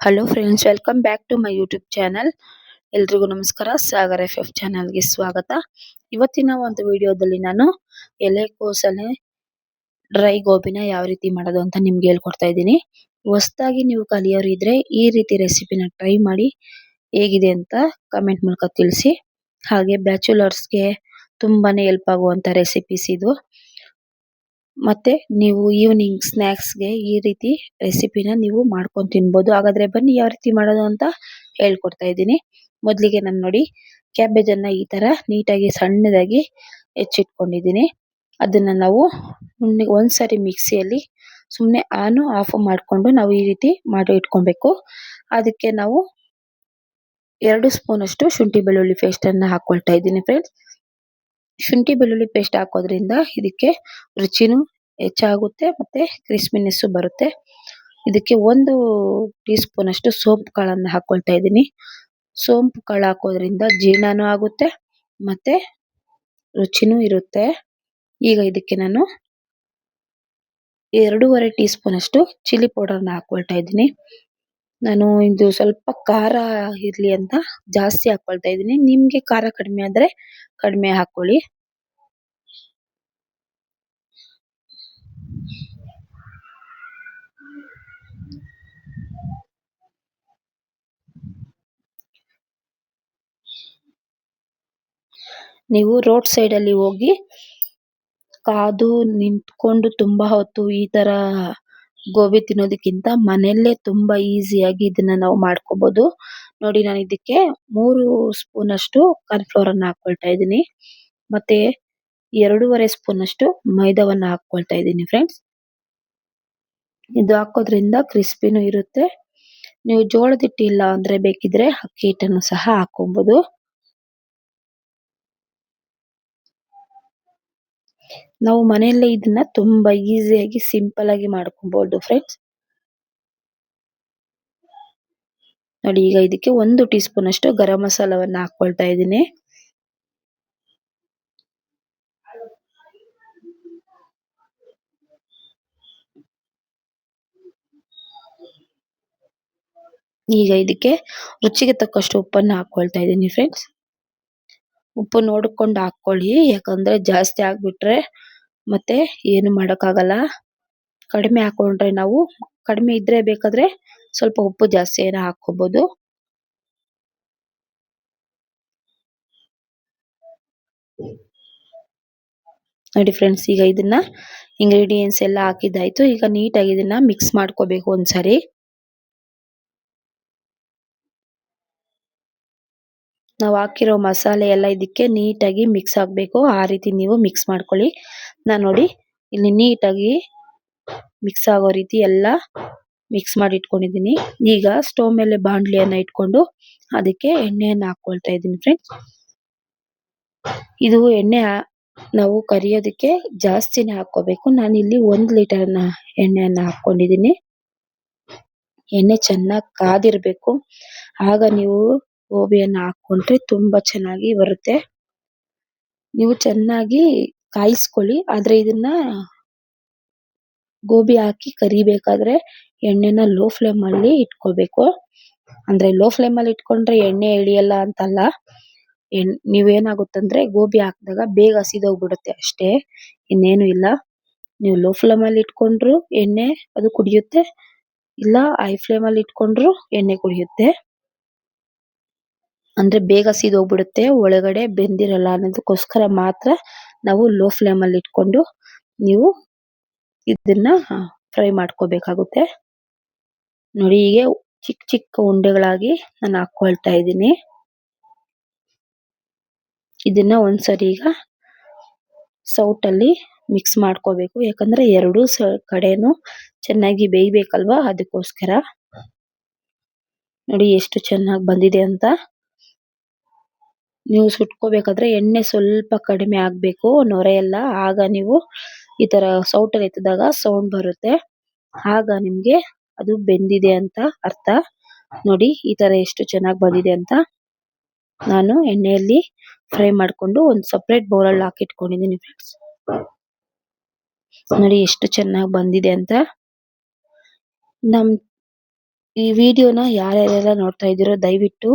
Hello friends, welcome back to my YouTube channel. ಎಲ್ರಿಗೂ ನಮಸ್ಕಾರ. Sagar FF ಚಾನಲ್ಗೆ ಸ್ವಾಗತ. ಇವತ್ತಿನ ಒಂದು ವಿಡಿಯೋದಲ್ಲಿ ನಾನು ಎಲೆಕೋಸಲ್ಲಿ ಡ್ರೈ ಗೋಬಿನ ಯಾವ ರೀತಿ ಮಾಡೋದು ಅಂತ ನಿಮ್ಗೆ ಹೇಳ್ಕೊಡ್ತಾ ಇದ್ದೀನಿ. ಹೊಸದಾಗಿ ನೀವು ಕಲಿಯೋರು ಇದ್ರೆ ಈ ರೀತಿ ರೆಸಿಪಿನ ಟ್ರೈ ಮಾಡಿ, ಹೇಗಿದೆ ಅಂತ ಕಮೆಂಟ್ ಮೂಲಕ ತಿಳಿಸಿ. ಹಾಗೆ ಬ್ಯಾಚುಲರ್ಸ್ಗೆ ತುಂಬಾನೇ ಹೆಲ್ಪ್ ಆಗುವಂತ ರೆಸಿಪೀಸ್ ಇದು. ಮತ್ತೆ ನೀವು ಈವ್ನಿಂಗ್ ಸ್ನ್ಯಾಕ್ಸ್ಗೆ ಈ ರೀತಿ ರೆಸಿಪಿನ ನೀವು ಮಾಡ್ಕೊಂಡು ತಿನ್ಬೋದು. ಹಾಗಾದ್ರೆ ಬನ್ನಿ ಯಾವ ರೀತಿ ಮಾಡೋದು ಅಂತ ಹೇಳ್ಕೊಡ್ತಾ ಇದ್ದೀನಿ. ಮೊದಲಿಗೆ ನಾನು ನೋಡಿ ಕ್ಯಾಬೇಜ್ ಅನ್ನ ಈ ತರ ನೀಟಾಗಿ ಸಣ್ಣದಾಗಿ ಹೆಚ್ಚಿಟ್ಕೊಂಡಿದ್ದೀನಿ. ಅದನ್ನ ನಾವು ಒಂದ್ಸರಿ ಮಿಕ್ಸಿಯಲ್ಲಿ ಸುಮ್ಮನೆ ಆನ್ ಆಫ್ ಮಾಡ್ಕೊಂಡು ನಾವು ಈ ರೀತಿ ಮಾಡಿ ಇಟ್ಕೊಬೇಕು. ಅದಕ್ಕೆ ನಾವು 2 ಸ್ಪೂನ್ ಅಷ್ಟು ಶುಂಠಿ ಬೆಳ್ಳುಳ್ಳಿ ಪೇಸ್ಟ್ ಅನ್ನ ಹಾಕೊಳ್ತಾ ಇದ್ದೀನಿ ಫ್ರೆಂಡ್ಸ್. ಶುಂಠಿ ಬೆಳ್ಳುಳ್ಳಿ ಪೇಸ್ಟ್ ಹಾಕೋದ್ರಿಂದ ಇದಕ್ಕೆ ರುಚಿನೂ ಹೆಚ್ಚಾಗುತ್ತೆ ಮತ್ತೆ ಕ್ರಿಸ್ಪಿನೆಸ್ ಬರುತ್ತೆ. ಇದಕ್ಕೆ 1 ಟೀ ಸ್ಪೂನ್ ಅಷ್ಟು ಸೋಂಪು ಕಾಳನ್ನ ಹಾಕೊಳ್ತಾ ಇದ್ದೀನಿ. ಸೋಂಪು ಕಾಳು ಹಾಕೋದ್ರಿಂದ ಜೀರ್ಣನೂ ಆಗುತ್ತೆ ಮತ್ತೆ ರುಚಿನೂ ಇರುತ್ತೆ. ಈಗ ಇದಕ್ಕೆ ನಾನು 2.5 ಟೀ ಸ್ಪೂನ್ ಅಷ್ಟು ಚಿಲ್ಲಿ ಪೌಡರ್ನ ಹಾಕೊಳ್ತಾ ಇದ್ದೀನಿ. ನಾನು ಇದು ಸ್ವಲ್ಪ ಖಾರ ಇರ್ಲಿ ಅಂತ ಜಾಸ್ತಿ ಹಾಕೊಳ್ತಾ ಇದ್ದೀನಿ. ನಿಮ್ಗೆ ಖಾರ ಕಡಿಮೆ ಆದ್ರೆ ಕಡಿಮೆ ಹಾಕೊಳ್ಳಿ. ನೀವು ರೋಡ್ ಸೈಡ್ ಅಲ್ಲಿ ಹೋಗಿ ಕಾದು ನಿಂತ್ಕೊಂಡು ತುಂಬಾ ಹೊತ್ತು ಈ ತರ ಗೋಬಿ ತಿನ್ನೋದಕ್ಕಿಂತ ಮನೆಯಲ್ಲೇ ತುಂಬಾ ಈಸಿಯಾಗಿ ಇದನ್ನ ನಾವು ಮಾಡ್ಕೋಬಹುದು. ನೋಡಿ, ನಾನು ಇದಕ್ಕೆ 3 ಸ್ಪೂನ್ ಅಷ್ಟು ಕಾರ್ನ್‌ಫ್ಲೋರ್ ಅನ್ನ ಹಾಕೊಳ್ತಾ ಇದ್ದೀನಿ. ಮತ್ತೆ 2.5 ಸ್ಪೂನ್ ಅಷ್ಟು ಮೈದಾವನ್ನ ಹಾಕೊಳ್ತಾ ಇದ್ದೀನಿ ಫ್ರೆಂಡ್ಸ್. ಇದು ಹಾಕೋದ್ರಿಂದ ಕ್ರಿಸ್ಪಿನೂ ಇರುತ್ತೆ. ನೀವು ಜೋಳದ ಹಿಟ್ಟು ಇಲ್ಲ ಅಂದ್ರೆ ಬೇಕಿದ್ರೆ ಅಕ್ಕಿ ಹಿಟ್ಟನ್ನು ಸಹ ಹಾಕೊಬಹುದು. ನಾವು ಮನೆಯಲ್ಲೇ ಇದನ್ನ ತುಂಬಾ ಈಸಿಯಾಗಿ ಸಿಂಪಲ್ ಆಗಿ ಮಾಡ್ಕೊಬಹುದು ಫ್ರೆಂಡ್ಸ್. ನೋಡಿ, ಈಗ ಇದಕ್ಕೆ 1 ಟೀ ಸ್ಪೂನ್ ಅಷ್ಟು ಗರಂ ಮಸಾಲವನ್ನ ಹಾಕೊಳ್ತಾ ಇದ್ದೀನಿ. ಈಗ ಇದಕ್ಕೆ ರುಚಿಗೆ ತಕ್ಕಷ್ಟು ಉಪ್ಪನ್ನ ಹಾಕೊಳ್ತಾ ಇದ್ದೀನಿ ಫ್ರೆಂಡ್ಸ್. ಉಪ್ಪು ನೋಡ್ಕೊಂಡು ಹಾಕೊಳ್ಳಿ, ಯಾಕಂದ್ರೆ ಜಾಸ್ತಿ ಆಗ್ಬಿಟ್ರೆ ಮತ್ತೆ ಏನು ಮಾಡಕ್ಕಾಗಲ್ಲ. ಕಡಿಮೆ ಹಾಕೊಂಡ್ರೆ ನಾವು ಕಡಿಮೆ ಇದ್ರೆ ಬೇಕಾದ್ರೆ ಸ್ವಲ್ಪ ಉಪ್ಪು ಜಾಸ್ತಿ ಏನೋ ಹಾಕೋಬಹುದು. ನೋಡಿ ಫ್ರೆಂಡ್ಸ್, ಈಗ ಇದನ್ನ ಇಂಗ್ರೀಡಿಯೆಂಟ್ಸ್ ಎಲ್ಲ ಹಾಕಿದ್ದಾಯ್ತು. ಈಗ ನೀಟಾಗಿ ಇದನ್ನ ಮಿಕ್ಸ್ ಮಾಡ್ಕೋಬೇಕು ಒಂದ್ಸರಿ. ನಾವು ಹಾಕಿರೋ ಮಸಾಲೆ ಎಲ್ಲ ಇದಕ್ಕೆ ನೀಟಾಗಿ ಮಿಕ್ಸ್ ಆಗ್ಬೇಕು. ಆ ರೀತಿ ನೀವು ಮಿಕ್ಸ್ ಮಾಡ್ಕೊಳ್ಳಿ. ನಾನು ನೋಡಿ ಇಲ್ಲಿ ನೀಟಾಗಿ ಮಿಕ್ಸ್ ಆಗೋ ರೀತಿ ಎಲ್ಲ ಮಿಕ್ಸ್ ಮಾಡಿ ಇಟ್ಕೊಂಡಿದ್ದೀನಿ. ಈಗ ಸ್ಟವ್ ಮೇಲೆ ಬಾಣಲಿಯನ್ನ ಇಟ್ಕೊಂಡು ಅದಕ್ಕೆ ಎಣ್ಣೆಯನ್ನ ಹಾಕೊಳ್ತಾ ಇದ್ದೀನಿ ಫ್ರೆಂಡ್ಸ್. ಇದು ಎಣ್ಣೆ ನಾವು ಕರಿಯೋದಕ್ಕೆ ಜಾಸ್ತಿನೇ ಹಾಕೋಬೇಕು. ನಾನು ಇಲ್ಲಿ 1 ಲೀಟರ್ ಎಣ್ಣೆಯನ್ನ ಹಾಕೊಂಡಿದ್ದೀನಿ. ಎಣ್ಣೆ ಚೆನ್ನಾಗಿ ಕಾದಿರ್ಬೇಕು. ಆಗ ನೀವು ಗೋಬಿಯನ್ನ ಹಾಕೊಂಡ್ರೆ ತುಂಬಾ ಚೆನ್ನಾಗಿ ಬರುತ್ತೆ. ನೀವು ಚೆನ್ನಾಗಿ ಕಾಯಿಸ್ಕೊಳ್ಳಿ. ಆದ್ರೆ ಇದನ್ನ ಗೋಬಿ ಹಾಕಿ ಕರಿಬೇಕಾದ್ರೆ ಎಣ್ಣೆನ ಲೋ ಫ್ಲೇಮ್ ಅಲ್ಲಿ ಇಟ್ಕೋಬೇಕು. ಅಂದ್ರೆ ಲೋ ಫ್ಲೇಮ್ ಅಲ್ಲಿ ಇಟ್ಕೊಂಡ್ರೆ ಎಣ್ಣೆ ಇಳಿಯಲ್ಲ ಅಂತಲ್ಲ. ನೀವೇನಾಗುತ್ತಂದ್ರೆ ಗೋಬಿ ಹಾಕಿದಾಗ ಬೇಗ ಸಿದೋಗ್ಬಿಡುತ್ತೆ ಅಷ್ಟೇ, ಇನ್ನೇನು ಇಲ್ಲ. ನೀವು ಲೋ ಫ್ಲೇಮ್ ಅಲ್ಲಿ ಇಟ್ಕೊಂಡ್ರು ಎಣ್ಣೆ ಅದು ಕುಡಿಯುತ್ತೆ, ಇಲ್ಲ ಹೈ ಫ್ಲೇಮ್ ಅಲ್ಲಿ ಇಟ್ಕೊಂಡ್ರು ಎಣ್ಣೆ ಕುಡಿಯುತ್ತೆ. ಅಂದ್ರೆ ಬೇಗ ಸಿದೋಗ್ಬಿಡುತ್ತೆ, ಒಳಗಡೆ ಬೆಂದಿರಲ್ಲ ಅನ್ನೋದಕ್ಕೋಸ್ಕರ ಮಾತ್ರ ನಾವು ಲೋ ಫ್ಲೇಮ್ ಅಲ್ಲಿ ಇಟ್ಕೊಂಡು ನೀವು ಇದನ್ನ ಫ್ರೈ ಮಾಡ್ಕೋಬೇಕಾಗುತ್ತೆ. ನೋಡಿ, ಹೀಗೆ ಚಿಕ್ಕ ಚಿಕ್ಕ ಉಂಡೆಗಳಾಗಿ ನಾನು ಹಾಕೊಳ್ತಾ ಇದ್ದೀನಿ. ಇದನ್ನ ಒಂದ್ಸರಿ ಈಗ ಸೌಟಲ್ಲಿ ಮಿಕ್ಸ್ ಮಾಡ್ಕೋಬೇಕು. ಯಾಕಂದ್ರೆ ಎರಡೂ ಕಡೆನೂ ಚೆನ್ನಾಗಿ ಬೇಯ್ಬೇಕಲ್ವಾ, ಅದಕ್ಕೋಸ್ಕರ. ನೋಡಿ ಎಷ್ಟು ಚೆನ್ನಾಗಿ ಬಂದಿದೆ ಅಂತ. ನೀವು ಸುಟ್ಕೋಬೇಕಾದ್ರೆ ಎಣ್ಣೆ ಸ್ವಲ್ಪ ಕಡಿಮೆ ಆಗ್ಬೇಕು, ನೊರೆ ಎಲ್ಲ. ಆಗ ನೀವು ಈ ತರ ಸೌಟಲ್ಲಿ ಎತ್ತಿದಾಗ ಸೌಂಡ್ ಬರುತ್ತೆ, ಆಗ ನಿಮ್ಗೆ ಅದು ಬೆಂದಿದೆ ಅಂತ ಅರ್ಥ. ನೋಡಿ ಈ ತರ ಎಷ್ಟು ಚೆನ್ನಾಗಿ ಬಂದಿದೆ ಅಂತ. ನಾನು ಎಣ್ಣೆಯಲ್ಲಿ ಫ್ರೈ ಮಾಡ್ಕೊಂಡು ಒಂದು ಸಪರೇಟ್ ಬೌಲಲ್ಲಿ ಹಾಕಿಟ್ಕೊಂಡಿದ್ದೀನಿ ಫ್ರೆಂಡ್ಸ್. ನೋಡಿ ಎಷ್ಟು ಚೆನ್ನಾಗಿ ಬಂದಿದೆ ಅಂತ. ಈ ವಿಡಿಯೋನ ಯಾರ್ಯಾರೆಲ್ಲ ನೋಡ್ತಾ ಇದ್ದೀರೋ ದಯವಿಟ್ಟು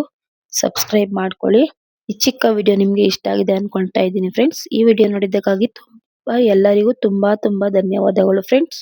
ಸಬ್ಸ್ಕ್ರೈಬ್ ಮಾಡ್ಕೊಳ್ಳಿ. ಈ ಚಿಕ್ಕ ವಿಡಿಯೋ ನಿಮ್ಗೆ ಇಷ್ಟ ಆಗಿದೆ ಅನ್ಕೊಂತಾ ಇದ್ದೀನಿ ಫ್ರೆಂಡ್ಸ್. ಈ ವಿಡಿಯೋ ನೋಡಿದ್ದಕ್ಕಾಗಿ ಎಲ್ಲರಿಗೂ ತುಂಬಾ ಧನ್ಯವಾದಗಳು ಫ್ರೆಂಡ್ಸ್.